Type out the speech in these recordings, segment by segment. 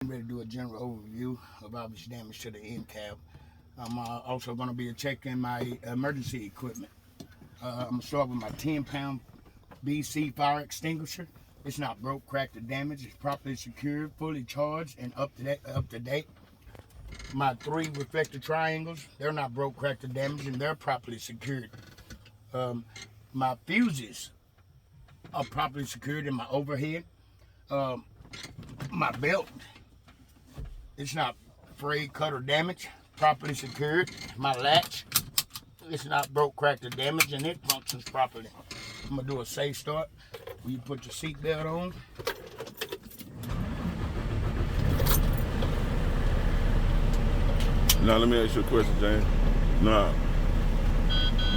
I'm ready to do a general overview of obvious damage to the end cap. I'm also going to be checking my emergency equipment. I'm going to start with my 10-pound BC fire extinguisher. It's not broke, cracked, or damaged. It's properly secured, fully charged, and up to date. My 3 reflector triangles, they're not broke, cracked, or damaged, and they're properly secured. My fuses are properly secured in my overhead. My belt, it's not frayed, cut, or damaged, properly secured. My latch, it's not broke, cracked, or damaged, and it functions properly. I'm gonna do a safe start where you put your seatbelt on. Now let me ask you a question, James. Now,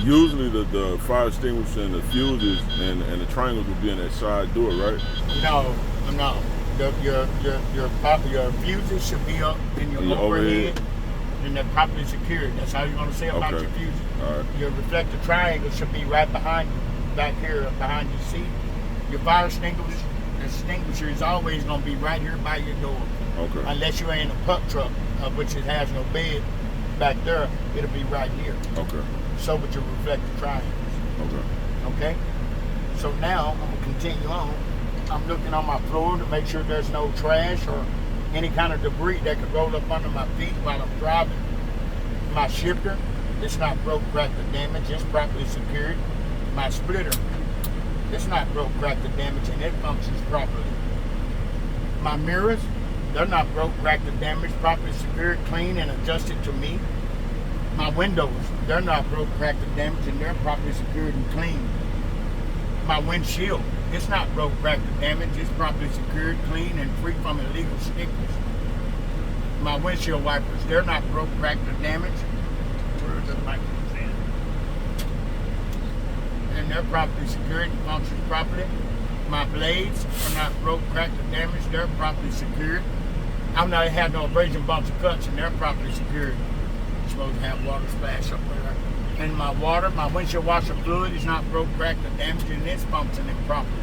usually the fire extinguisher and the fuses and the triangles will be in that side door, right? No. Your fuses should be up in your overhead, and they're properly secured. That's how you're gonna say about your fuses. All right. Your reflector triangle should be right behind you, back here behind your seat. Your fire extinguisher is always gonna be right here by your door. Okay. Unless you're in a pup truck, which it has no bed back there, it'll be right here. Okay. So with your reflector triangles. Okay. So now I'm gonna continue on. I'm looking on my floor to make sure there's no trash or any kind of debris that could roll up under my feet while I'm driving. My shifter, it's not broke, cracked, or damaged. It's properly secured. My splitter, it's not broke, cracked, or damaged, and it functions properly. My mirrors, they're not broke, cracked, or damaged, properly secured, clean, and adjusted to me. My windows, they're not broke, cracked, or damaged, and they're properly secured and clean. My windshield, it's not broke, cracked, or damaged. It's properly secured, clean, and free from illegal stickers. My windshield wipers, they're not broke, cracked, or damaged. Where the microphone's in. And they're properly secured and functions properly. My blades are not broke, cracked, or damaged. They're properly secured. I'm not have no abrasion, bumps, or cuts, and they're properly secured. You're supposed to have water splash up there. And my water, my windshield washer fluid is not broke, cracked, or damaged, and it's functioning properly.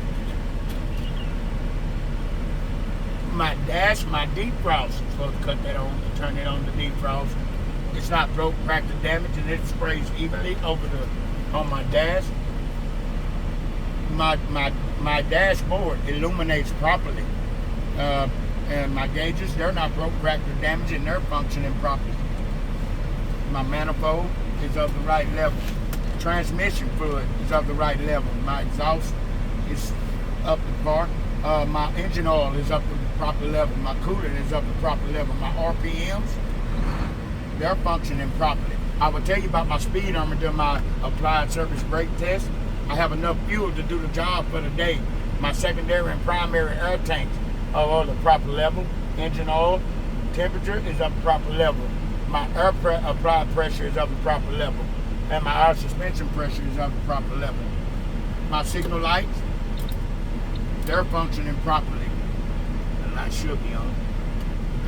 My dash, my defrost, you're supposed to cut that on and turn it on the defrost. It's not broke, cracked, or damaged, and it sprays evenly on my dash. My dashboard illuminates properly. And my gauges, they're not broke, cracked, or damaged, and they're functioning properly. My manifold is of the right level. Transmission fluid is of the right level. My exhaust is up to par. My engine oil is up to the proper level. My coolant is up to the proper level. My RPMs, they're functioning properly. I will tell you about my speed armor during my applied surface brake test. I have enough fuel to do the job for the day. My secondary and primary air tanks are all the proper level. Engine oil temperature is up to proper level. My air applied pressure is up to proper level. And my air suspension pressure is up to proper level. My signal lights, they're functioning properly. The light should be on.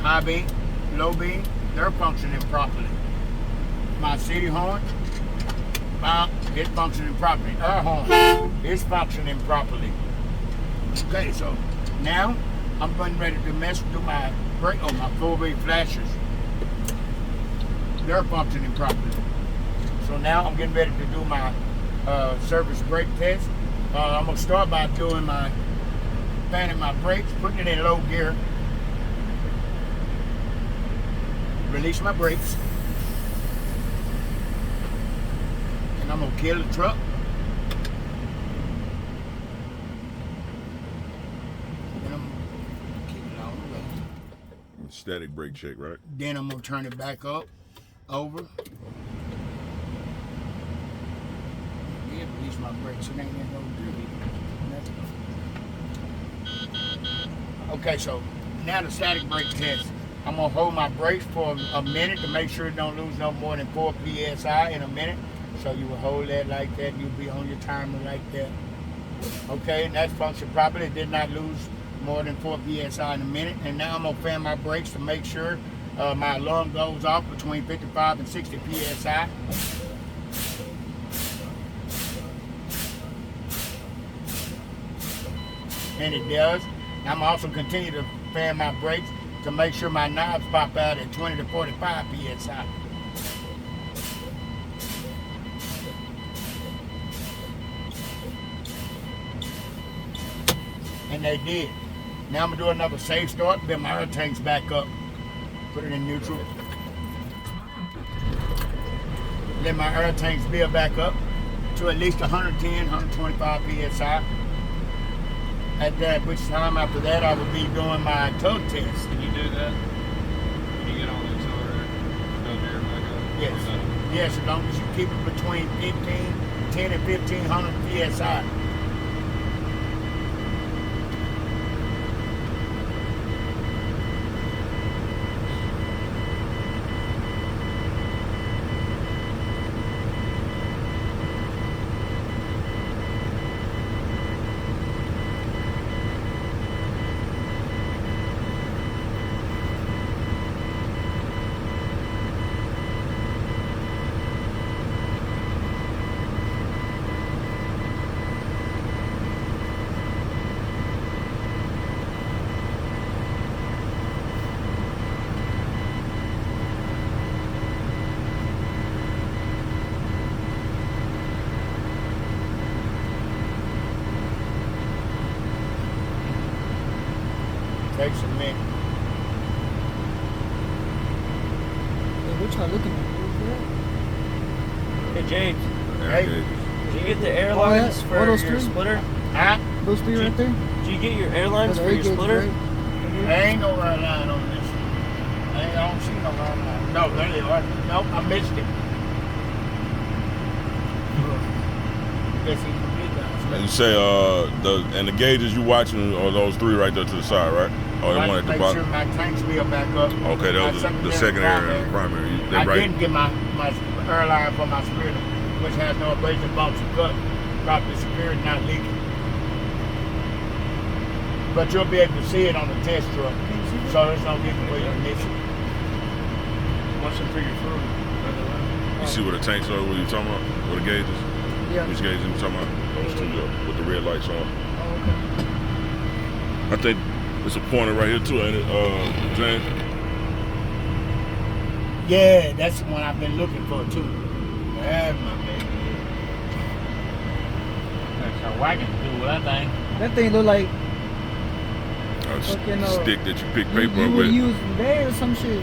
High beam, low beam, they're functioning properly. My city horn, it's functioning properly. Air horn, it's functioning properly. Okay, so now I'm getting ready to do my brake on my 4-way flashers. They're functioning properly. So now I'm getting ready to do my surface brake test. I'm gonna start by doing fanning my brakes, putting it in low gear. Release my brakes. And I'm gonna kill the truck. And I'm gonna keep it on the way. Static brake check, right? Then I'm gonna turn it back up, over. Yeah, release my brakes. It ain't no good. Okay, so now the static brake test. I'm gonna hold my brakes for a minute to make sure it don't lose no more than 4 psi in a minute. So you will hold that like that. You'll be on your timer like that. Okay, and that functioned properly. It did not lose more than 4 psi in a minute. And now I'm gonna fan my brakes to make sure my alarm goes off between 55 and 60 psi. And it does. I'm also continue to fan my brakes to make sure my knobs pop out at 20 to 45 psi. And they did. Now I'm gonna do another safe start, then my air tank's back up. Put it in neutral. Let my air tanks build back up to at least 110, 125 psi. At that, which time after that I will be doing my tug test. Can you do that? Can you get on the accelerator? Go there and back up? Yes. Or no? Yes, as long as you keep it between 10 and 1500 psi. Takes a minute. Hey, what y'all looking at? Hey James, Hey. Okay. did you get the airlines yeah. for All those your three? splitter? Huh? Those three right there? Did you get your airlines That's for your A-gauge, splitter? right? There ain't no red line on this. I don't see no red line. No, there they are. Nope, I missed it. Guess he complete that. And you say the gauges you watching are those three right there to the side, right? Or the one at the Make bottom? sure my tanks build back up. Okay, that was the secondary and the primary. They I right. didn't get my airline for my splitter, which has no abrasive bumps or cut. Probably secure and not leaking. But you'll be able to see it on the test truck. So there's no reason why you miss it. Watch them for your food. You see where the tanks are? What you talking about? Where the gauges? Yeah. Which gauges you talking about? Those two with the red lights on. Oh, okay. I think there's a pointer right here too, ain't it, James? Yeah, that's the one I've been looking for too. That's my baby. That's how wagon do with that thing. That thing look like A Fucking, stick that you pick you paper up would with. use there or some shit.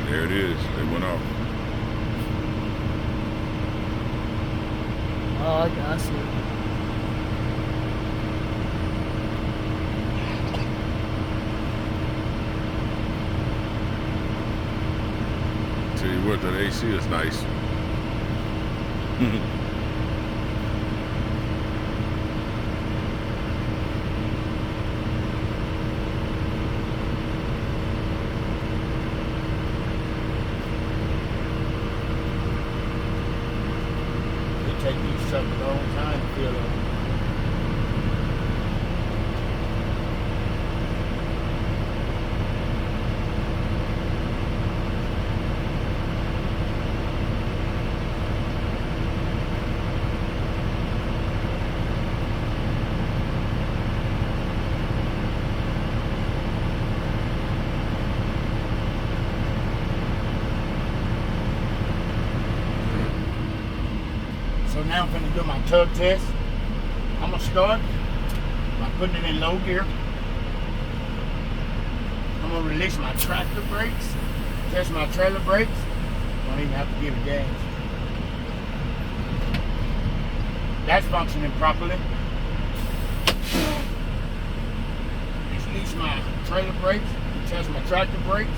There it is. They went off. Oh, I see. Tell you what, that AC is nice. It take these suckers a long time to fill up. So now I'm going to do my tug test. I'm going to start by putting it in low gear. I'm going to release my tractor brakes, test my trailer brakes. Don't even have to give it gas. That's functioning properly. Release my trailer brakes and test my tractor brakes.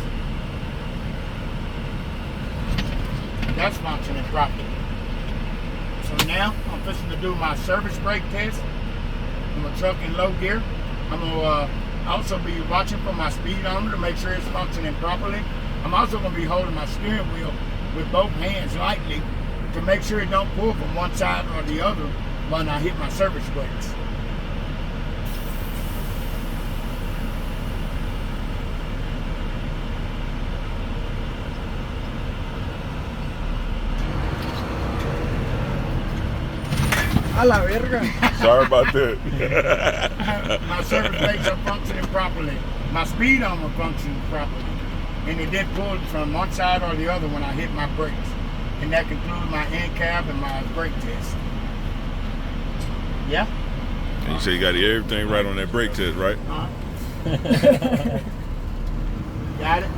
That's functioning properly. So now I'm fixing to do my service brake test on my truck in low gear. I'm gonna also be watching for my speedometer to make sure it's functioning properly. I'm also gonna be holding my steering wheel with both hands lightly to make sure it don't pull from one side or the other when I hit my service brakes. A la verga. Sorry about that. my service brakes are functioning properly. My speed armor functions properly. And it did pull from one side or the other when I hit my brakes. And that concludes my end cap and my brake test. Yeah? And you say you got everything right on that brake test, right? Got it?